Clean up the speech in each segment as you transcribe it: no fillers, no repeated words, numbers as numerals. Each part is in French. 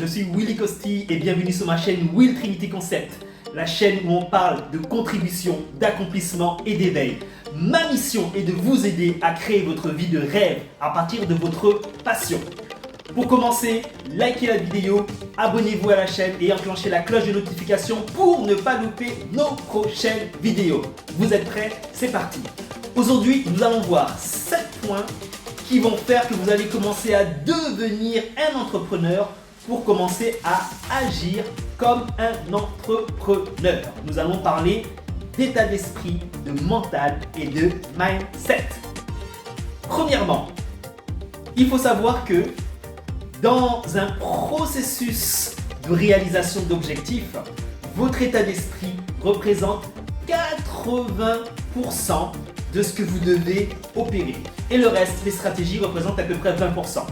je suis Willy Costi et bienvenue sur ma chaîne Will Trinity Concept, la chaîne où on parle de contribution, d'accomplissement et d'éveil. Ma mission est de vous aider à créer votre vie de rêve à partir de votre passion. Pour commencer, likez la vidéo, abonnez-vous à la chaîne et enclenchez la cloche de notification pour ne pas louper nos prochaines vidéos. Vous êtes prêts? C'est parti! Aujourd'hui, nous allons voir 7 points qui vont faire que vous allez commencer à devenir un entrepreneur pour commencer à agir comme un entrepreneur. Nous allons parler d'état d'esprit, de mental et de mindset. Premièrement, il faut savoir que dans un processus de réalisation d'objectifs, votre état d'esprit représente 80% de ce que vous devez opérer. Et le reste, les stratégies, représentent à peu près 20%.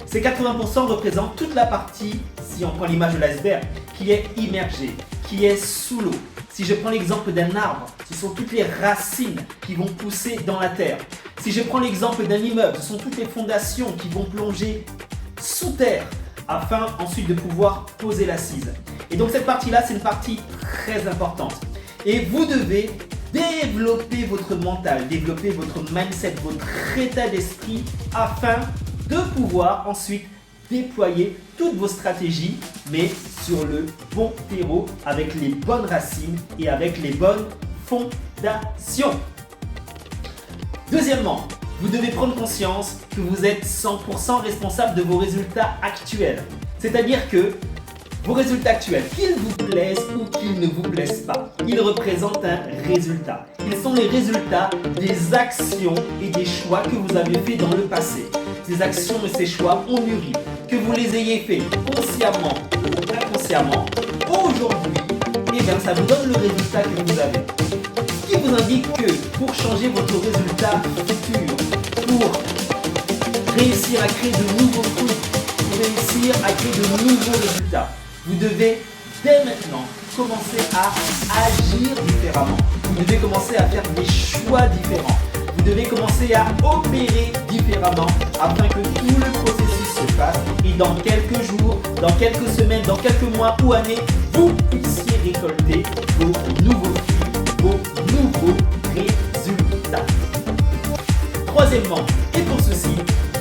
Ces 80% représentent toute la partie, si on prend l'image de l'iceberg, qui est immergée, qui est sous l'eau. Si je prends l'exemple d'un arbre, ce sont toutes les racines qui vont pousser dans la terre. Si je prends l'exemple d'un immeuble, ce sont toutes les fondations qui vont plonger sous terre afin ensuite de pouvoir poser l'assise. Et donc cette partie-là, c'est une partie très importante. Et vous devez développer votre mental, développer votre mindset, votre état d'esprit afin de pouvoir ensuite déployer toutes vos stratégies, mais sur le bon terreau, avec les bonnes racines et avec les bonnes fondations. Deuxièmement, vous devez prendre conscience que vous êtes 100% responsable de vos résultats actuels. C'est-à-dire que vos résultats actuels, qu'ils vous plaisent ou qu'ils ne vous plaisent pas, ils représentent un résultat. Ils sont les résultats des actions et des choix que vous avez faits dans le passé. Ces actions et ces choix ont mûri. Que vous les ayez faits consciemment ou inconsciemment, aujourd'hui, eh bien, ça vous donne le résultat que vous avez. Ce qui vous indique que pour changer votre résultat futur, pour réussir à créer de nouveaux fruits, pour réussir à créer de nouveaux résultats, vous devez dès maintenant commencer à agir différemment. Vous devez commencer à faire des choix différents. Vous devez commencer à opérer différemment afin que tout le processus se fasse et dans quelques jours, dans quelques semaines, dans quelques mois ou années, vous puissiez récolter vos nouveaux fruits, vos nouveaux résultats. Troisièmement, et pour ceci,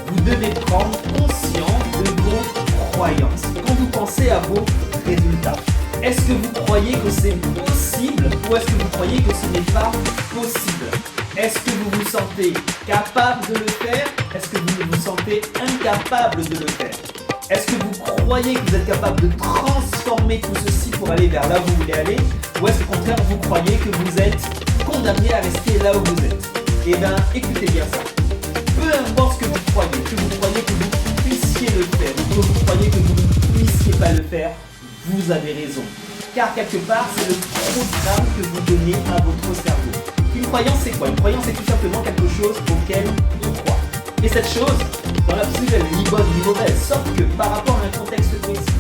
vous devez prendre conscience de vos croyances. Quand vous pensez à vos résultats, est-ce que vous croyez que c'est possible ou est-ce que vous croyez que ce n'est pas possible? Est-ce que vous vous sentez capable de le faire? Est-ce que vous vous sentez incapable de le faire? Est-ce que vous croyez que vous êtes capable de transformer tout ceci pour aller vers là où vous voulez aller? Ou est-ce qu'au contraire vous croyez que vous êtes condamné à rester là où vous êtes? Eh bien, écoutez bien ça. Peu importe ce que vous croyez que vous puissiez le faire, ou que vous croyez que vous ne puissiez pas le faire, vous avez raison. Car quelque part, c'est le programme que vous donnez à votre cerveau. Une croyance, c'est quoi? Une croyance, c'est tout simplement quelque chose auquel on croit. Et cette chose, dans l'absolu, elle est ni bonne ni mauvaise, sauf que par rapport à un contexte précis,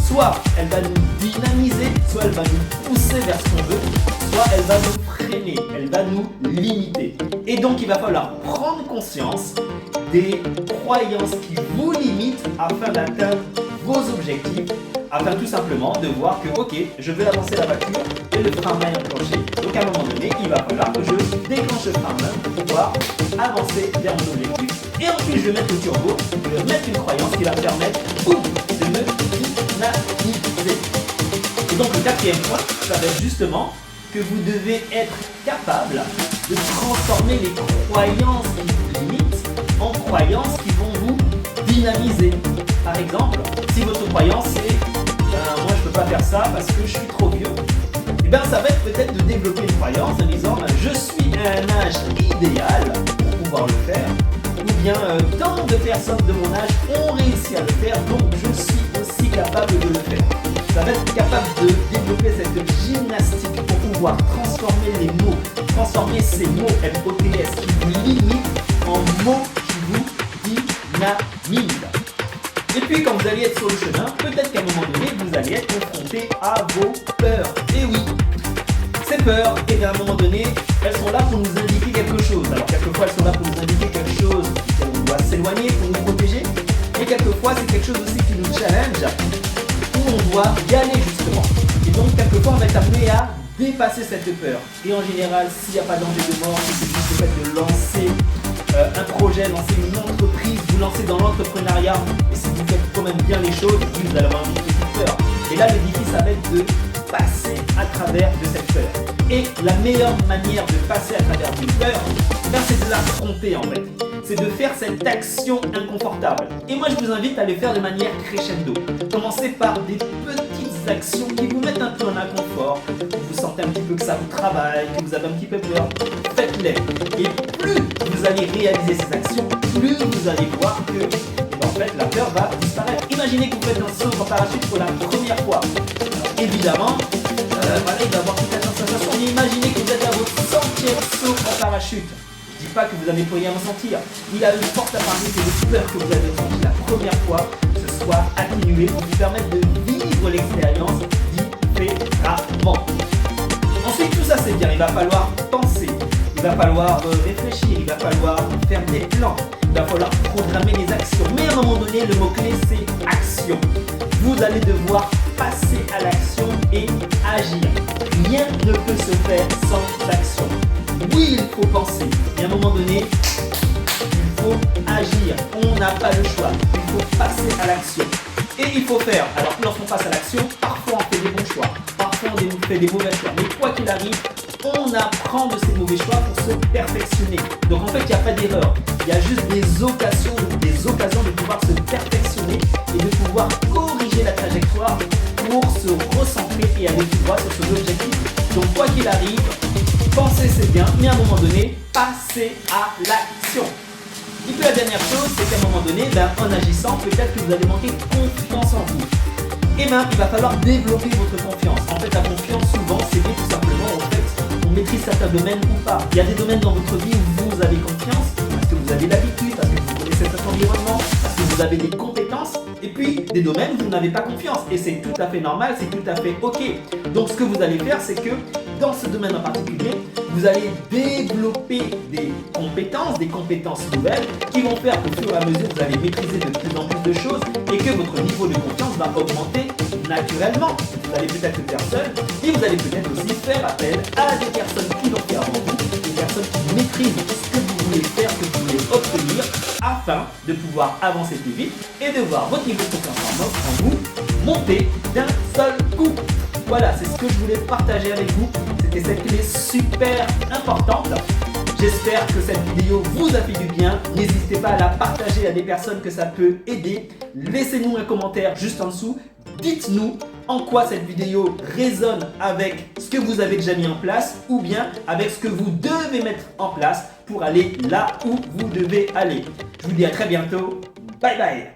soit elle va nous dynamiser, soit elle va nous pousser vers ce qu'on veut, soit elle va nous freiner, elle va nous limiter. Et donc, il va falloir prendre conscience des croyances qui vous limitent afin d'atteindre vos objectifs, afin tout simplement de voir que, ok, je veux avancer la voiture et le frein à main est enclenché. Donc à un moment donné, il va falloir que je déclenche le frein à main pour pouvoir avancer vers mon objectif. Et ensuite, je vais mettre le turbo, je vais mettre une croyance qui va me permettre, boum, de me dynamiser. Et donc le quatrième point, ça va être justement que vous devez être capable de transformer les croyances qui vous limitent en croyances qui vont vous dynamiser. Par exemple, si votre croyance est moi je peux pas faire ça parce que je suis trop vieux, et bien ça va être peut-être de développer une croyance en disant je suis à un âge idéal pour pouvoir le faire, ou bien tant de personnes de mon âge ont réussi à le faire, donc je suis aussi capable de le faire. Ça va être capable de développer cette gymnastique pour pouvoir transformer les mots, transformer ces mots MOTS qui vous limitent en mots qui vous dynamisent. Et puis quand vous allez être sur le chemin, peut-être qu'à un moment donné, vous allez être confronté à vos peurs. Et oui, ces peurs, et bien à un moment donné, elles sont là pour nous indiquer quelque chose. Alors quelquefois, elles sont là pour nous indiquer quelque chose duquel on doit s'éloigner, pour nous protéger. Et quelquefois, c'est quelque chose aussi qui nous challenge devoir y aller justement. Et donc quelquefois on va être amené à dépasser cette peur. Et en général, s'il n'y a pas danger de mort, si c'est juste le fait de lancer un projet, lancer une entreprise, vous lancer dans l'entrepreneuriat, et si vous faites quand même bien les choses, oui, vous allez avoir une petite peur. Et là, le défi, ça va être de passer à travers de cette peur. Et la meilleure manière de passer à travers d'une peur, c'est de l'affronter en fait. C'est de faire cette action inconfortable. Et moi, je vous invite à le faire de manière crescendo. Commencez par des petites actions qui vous mettent un peu en inconfort. Vous sentez un petit peu que ça vous travaille, que vous avez un petit peu peur. Faites-les. Et plus vous allez réaliser ces actions, plus vous allez voir que en fait, la peur va disparaître. Imaginez que vous faites un saut en parachute pour la première fois. Alors, évidemment, voilà, il va y avoir toute la sensation. Mais imaginez que vous êtes à votre 100e saut en parachute. Je ne dis pas que vous n'avez pas rien ressentir. Il a une forte à parier que les peurs que vous avez ressenties la première fois se soient atténuées pour vous permettre de vivre l'expérience différemment. Ensuite, tout ça c'est bien. Il va falloir penser. Il va falloir réfléchir. Il va falloir faire des plans. Il va falloir programmer les actions. Mais à un moment donné, le mot-clé, c'est action. Vous allez devoir passer à l'action et agir. Rien ne peut se faire sans action. Oui, il faut penser. Et à un moment donné, il faut agir. On n'a pas le choix. Il faut passer à l'action. Et il faut faire. Alors, lorsqu'on passe à l'action, parfois on fait des bons choix. Parfois on fait des mauvais choix. Mais quoi qu'il arrive, on apprend de ces mauvais choix pour se perfectionner. Donc en fait, il n'y a pas d'erreur. Il y a juste des occasions de pouvoir se perfectionner et de pouvoir corriger la trajectoire pour se recentrer et aller tout droit sur son objectif. Donc quoi qu'il arrive, penser c'est bien, mais à un moment donné, passer à l'action. Et puis la dernière chose, c'est qu'à un moment donné, en agissant, peut-être que vous allez manquer confiance en vous. Et bien, il va falloir développer votre confiance. En fait, la confiance, souvent, c'est lié tout simplement au fait qu'on maîtrise certains domaines ou pas. Il y a des domaines dans votre vie où vous avez confiance, parce que vous avez l'habitude, parce que vous connaissez cet environnement, parce que vous avez des compétences. Et puis, des domaines où vous n'avez pas confiance. Et c'est tout à fait normal, c'est tout à fait OK. Donc, ce que vous allez faire, c'est que dans ce domaine en particulier, vous allez développer des compétences nouvelles qui vont faire qu'au fur et à mesure, vous allez maîtriser de plus en plus de choses et que votre niveau de confiance va augmenter naturellement. Vous allez peut-être le faire seul et vous allez peut-être aussi faire appel à des personnes qui l'ont fait avant vous, des personnes qui maîtrisent ce que vous voulez faire, que vous voulez obtenir afin de pouvoir avancer plus vite et de voir votre niveau de confiance en vous monter d'un seul coup. Voilà, c'est ce que je voulais partager avec vous. C'était cette clé super importante. J'espère que cette vidéo vous a fait du bien. N'hésitez pas à la partager à des personnes que ça peut aider. Laissez-nous un commentaire juste en dessous. Dites-nous en quoi cette vidéo résonne avec ce que vous avez déjà mis en place ou bien avec ce que vous devez mettre en place pour aller là où vous devez aller. Je vous dis à très bientôt. Bye bye.